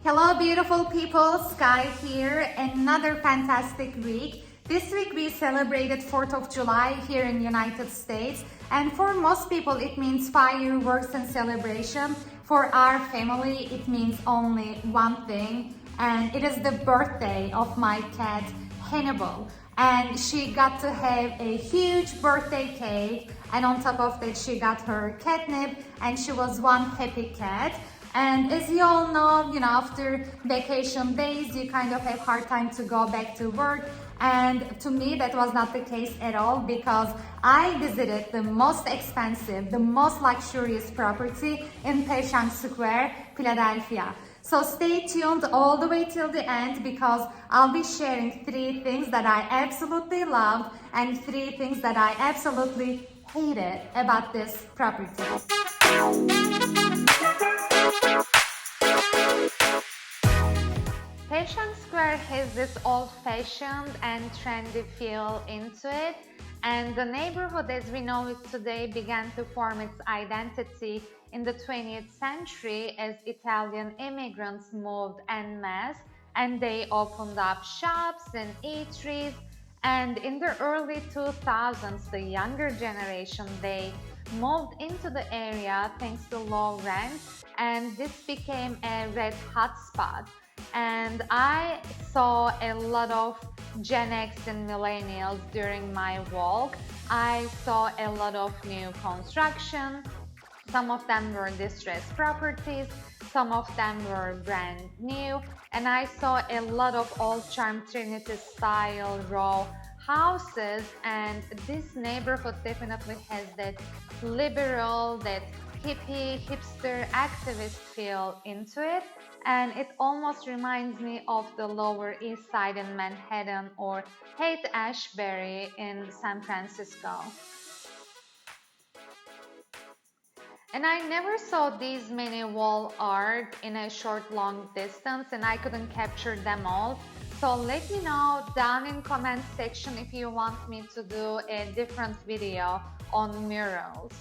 Hello beautiful people, Sky here. Another fantastic week. This week we celebrated 4th of July here in the United States, and for most people it means fireworks and celebration. For our family it means only one thing, and it is the birthday of my cat Hannibal. And she got to have a huge birthday cake, and on top of that she got her catnip, and she was one happy cat. And as you all know, after vacation days, you kind of have hard time to go back to work. And to me, that was not the case at all, because I visited the most expensive, the most luxurious property in Passyunk Square, Philadelphia. So stay tuned all the way till the end, because I'll be sharing 3 things that I absolutely loved and 3 things that I absolutely hated about this property. Passyunk Square has this old-fashioned and trendy feel into it, and the neighborhood as we know it today began to form its identity in the 20th century as Italian immigrants moved en masse, and they opened up shops and eateries. And in the early 2000s, the younger generation, they moved into the area thanks to low rent, and this became a red hot spot. And I saw a lot of Gen X and millennials during my walk. I saw a lot of new construction. Some of them were distressed properties, some of them were brand new, and I saw a lot of old charm Trinity style row houses. And this neighborhood definitely has that liberal, that hippie, hipster, activist feel into it, and it almost reminds me of the Lower East Side in Manhattan or Haight-Ashbury in San Francisco. And I never saw these many wall art in a short long distance, and I couldn't capture them all. So let me know down in comment section if you want me to do a different video on murals.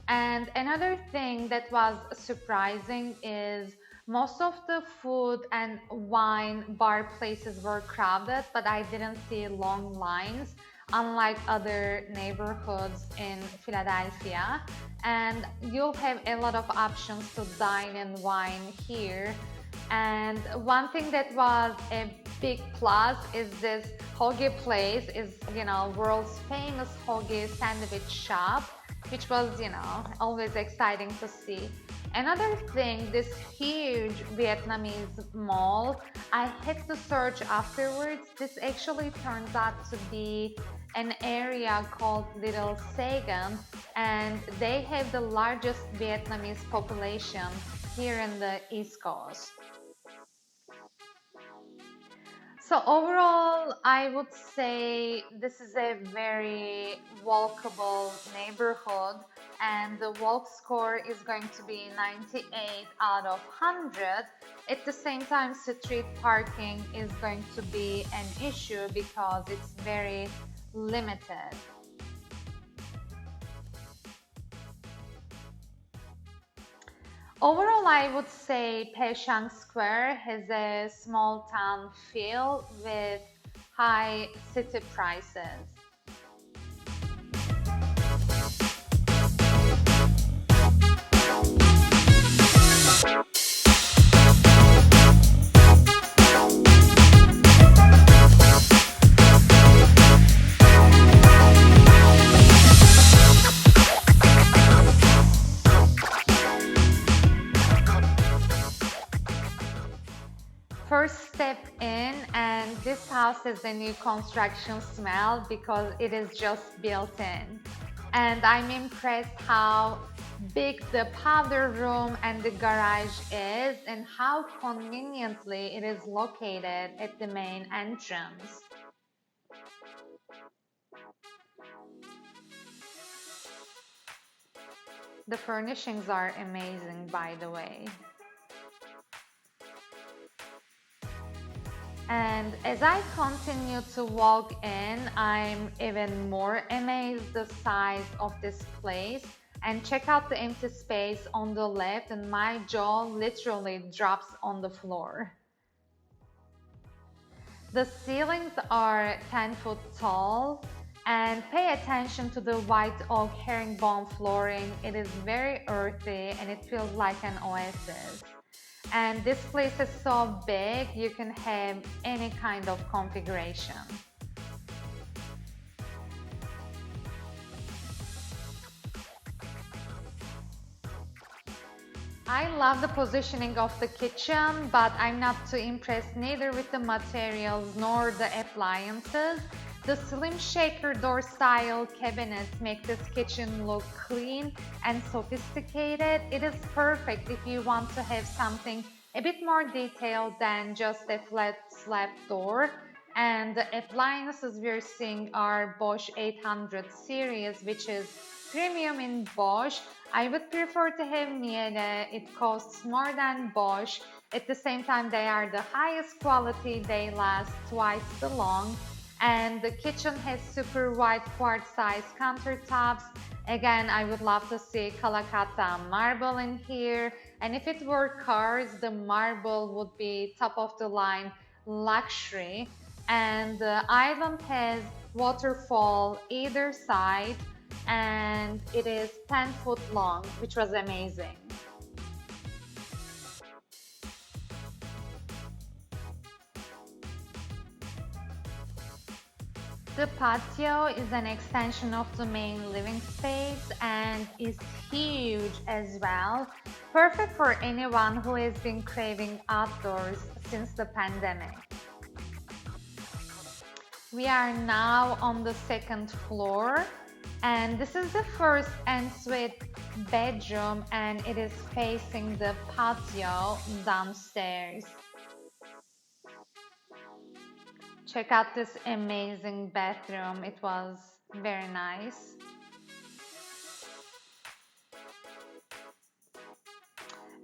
And another thing that was surprising is most of the food and wine bar places were crowded, but I didn't see long lines, unlike other neighborhoods in Philadelphia. And you'll have a lot of options to dine and wine here. And one thing that was a big plus is this hoagie place is, world's famous hoagie sandwich shop, which was, always exciting to see. Another thing, this huge Vietnamese mall, I had to search afterwards. This actually turns out to be an area called Little Saigon, and they have the largest Vietnamese population here in the East Coast. So overall, I would say this is a very walkable neighborhood, and the walk score is going to be 98 out of 100. At the same time, street parking is going to be an issue because it's very limited. Overall, I would say Passyunk Square has a small town feel with high city prices. First step in, and this house has a new construction smell because it is just built in. And I'm impressed how big the powder room and the garage is, and how conveniently it is located at the main entrance. The furnishings are amazing, by the way. And as I continue to walk in, I'm even more amazed the size of this place. And check out the empty space on the left, and my jaw literally drops on the floor. The ceilings are 10 foot tall, and pay attention to the white oak herringbone flooring. It is very earthy and it feels like an oasis. And this place is so big, you can have any kind of configuration. I love the positioning of the kitchen, but I'm not too impressed neither with the materials nor the appliances. The slim shaker door style cabinets make this kitchen look clean and sophisticated. It is perfect if you want to have something a bit more detailed than just a flat slab door. And the appliances we're seeing are Bosch 800 series, which is premium in Bosch. I would prefer to have Miele. It costs more than Bosch. At the same time, they are the highest quality. They last twice the long. And the kitchen has super wide quartz-sized countertops. Again, I would love to see Calacata marble in here. And if it were cars, the marble would be top of the line luxury. And the island has waterfall either side, and it is 10 foot long, which was amazing. The patio is an extension of the main living space and is huge as well, perfect for anyone who has been craving outdoors since the pandemic. We are now on the second floor, and this is the first ensuite bedroom, and it is facing the patio downstairs. Check out this amazing bathroom. It was very nice.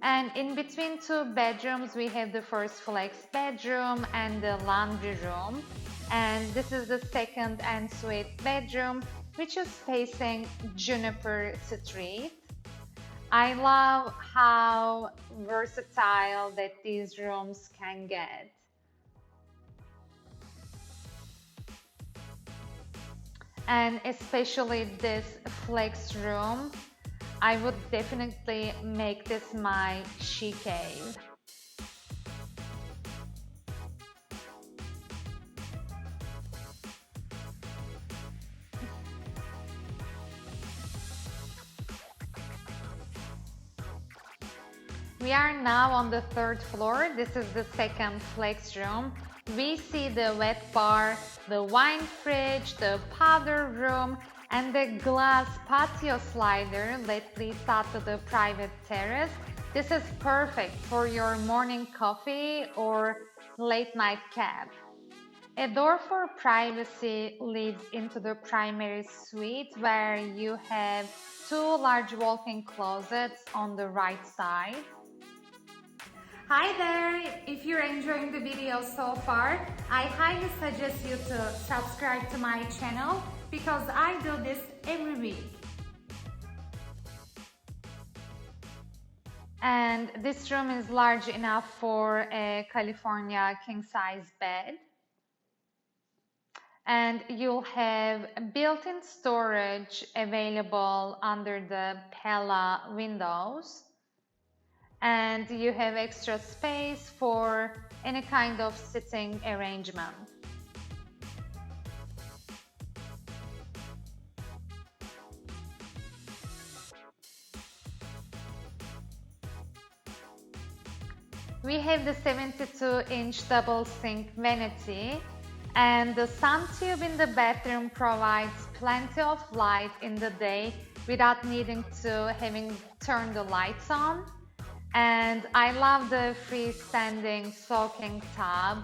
And in between two bedrooms, we have the first flex bedroom and the laundry room. And this is the second ensuite bedroom, which is facing Juniper Street. I love how versatile that these rooms can get. And especially this flex room, I would definitely make this my she cave. We are now on the third floor. This is the second flex room. We see the wet bar, the wine fridge, the powder room, and the glass patio slider that leads out to the private terrace. This is perfect for your morning coffee or late night cab. A door for privacy leads into the primary suite where you have two large walk-in closets on the right side. Hi there! If you're enjoying the video so far, I highly suggest you to subscribe to my channel because I do this every week. And this room is large enough for a California king-size bed. And you'll have built-in storage available under the Pella windows. And you have extra space for any kind of sitting arrangement. We have the 72-inch double sink vanity, and the sun tube in the bathroom provides plenty of light in the day without needing to having turned the lights on. And I love the freestanding soaking tub.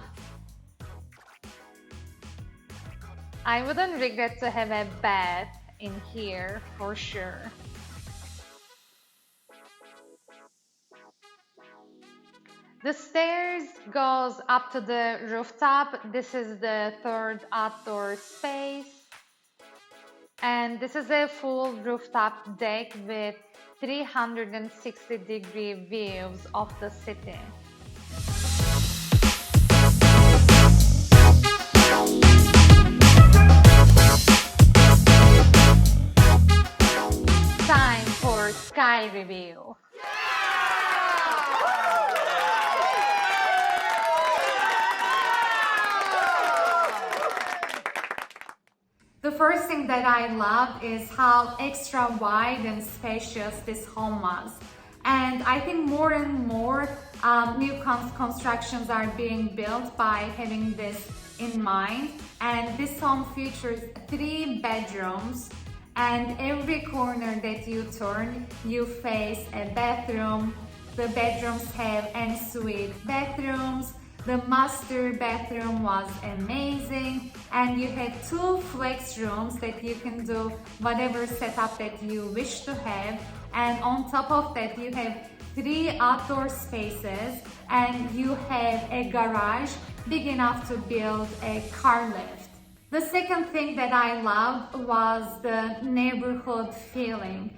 I wouldn't regret to have a bath in here for sure. The stairs goes up to the rooftop. This is the third outdoor space. And this is a full rooftop deck with 360-degree views of the city. Time for sky review. The first thing that I love is how extra wide and spacious this home was. And I think more and more new constructions are being built by having this in mind. And this home features 3 bedrooms, and every corner that you turn, you face a bathroom. The bedrooms have ensuite bathrooms. The master bathroom was amazing, and you had 2 flex rooms that you can do whatever setup that you wish to have. And on top of that, you have 3 outdoor spaces, and you have a garage big enough to build a car lift. The second thing that I loved was the neighborhood feeling.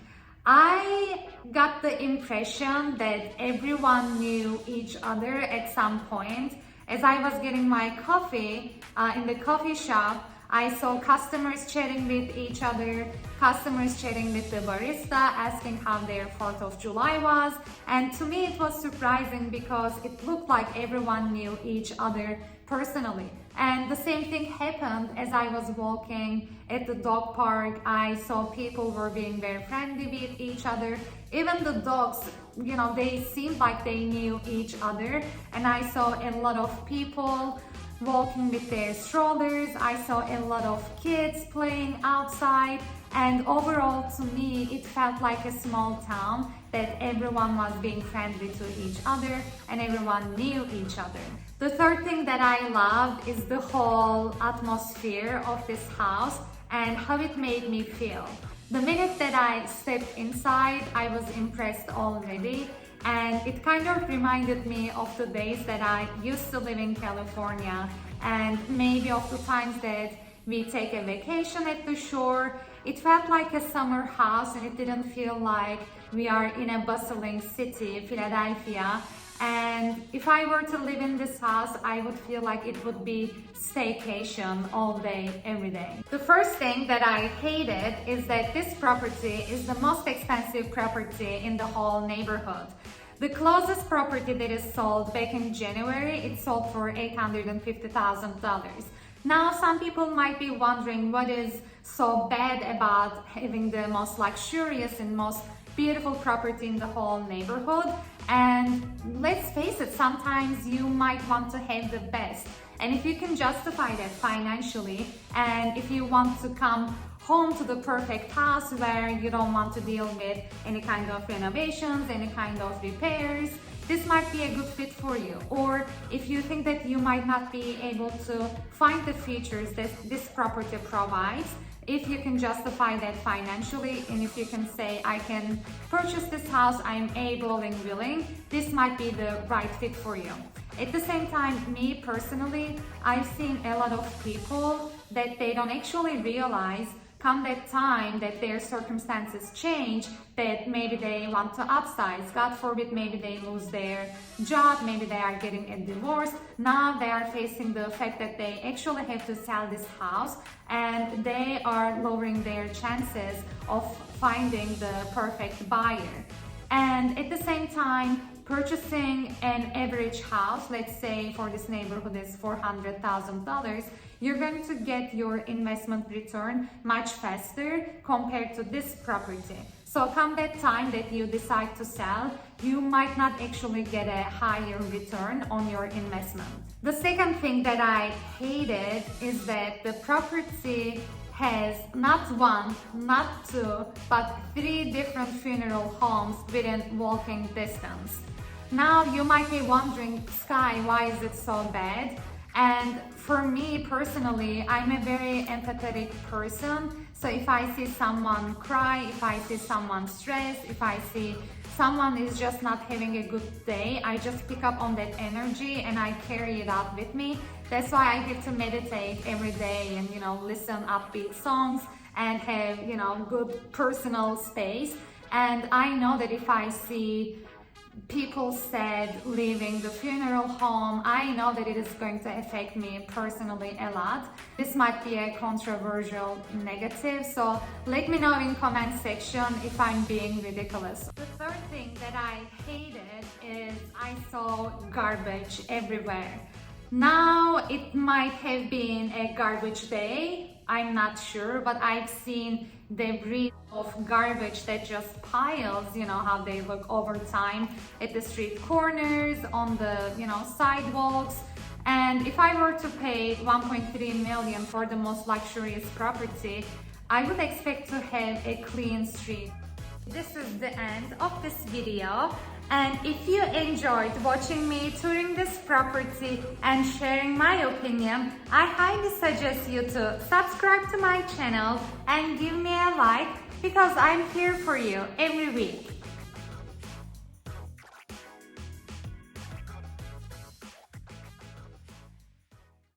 I got the impression that everyone knew each other at some point. As I was getting my coffee in the coffee shop, I saw customers chatting with each other, customers chatting with the barista, asking how their 4th of July was. And to me, it was surprising because it looked like everyone knew each other personally. And the same thing happened as I was walking at the dog park. I saw people were being very friendly with each other. Even the dogs, they seemed like they knew each other. And I saw a lot of people walking with their strollers. I saw a lot of kids playing outside. And overall, to me, it felt like a small town that everyone was being friendly to each other and everyone knew each other. The third thing that I loved is the whole atmosphere of this house and how it made me feel. The minute that I stepped inside, I was impressed already, and it kind of reminded me of the days that I used to live in California, and maybe of the times that we take a vacation at the shore. It felt like a summer house, and it didn't feel like we are in a bustling city, Philadelphia. And if I were to live in this house, I would feel like it would be staycation all day, every day. The first thing that I hated is that this property is the most expensive property in the whole neighborhood. The closest property that is sold back in January, it sold for $850,000. Now, some people might be wondering what is so bad about having the most luxurious and most beautiful property in the whole neighborhood. And let's face it, sometimes you might want to have the best. And if you can justify that financially, and if you want to come home to the perfect house where you don't want to deal with any kind of renovations, any kind of repairs, this might be a good fit for you. Or if you think that you might not be able to find the features that this property provides, if you can justify that financially, and if you can say, I can purchase this house, I'm able and willing, this might be the right fit for you. At the same time, me personally, I've seen a lot of people that they don't actually realize come that time that their circumstances change, that maybe they want to upsize, God forbid, maybe they lose their job, maybe they are getting a divorce. Now they are facing the fact that they actually have to sell this house, and they are lowering their chances of finding the perfect buyer. And at the same time, purchasing an average house, let's say for this neighborhood is $400,000, you're going to get your investment return much faster compared to this property. So come that time that you decide to sell, you might not actually get a higher return on your investment. The second thing that I hated is that the property has not 1, not 2, but 3 different funeral homes within walking distance. Now you might be wondering, Sky, why is it so bad? And for me personally, I'm a very empathetic person. So if I see someone cry, if I see someone stressed, if I see someone is just not having a good day, I just pick up on that energy and I carry it out with me. That's why I get to meditate every day and, listen upbeat songs and have, you know, good personal space. And I know that if I see people said leaving the funeral home, I know that it is going to affect me personally a lot. This might be a controversial negative, so let me know in comment section if I'm being ridiculous. The third thing that I hated is I saw garbage everywhere. Now it might have been a garbage day, I'm not sure, but I've seen debris of garbage that just piles, you know how they look over time at the street corners, on the, you know, sidewalks. And if I were to pay 1.3 million for the most luxurious property, I would expect to have a clean street. This is the end of this video, and if you enjoyed watching me touring this property and sharing my opinion, I highly suggest you to subscribe to my channel and give me a like, because I'm here for you every week.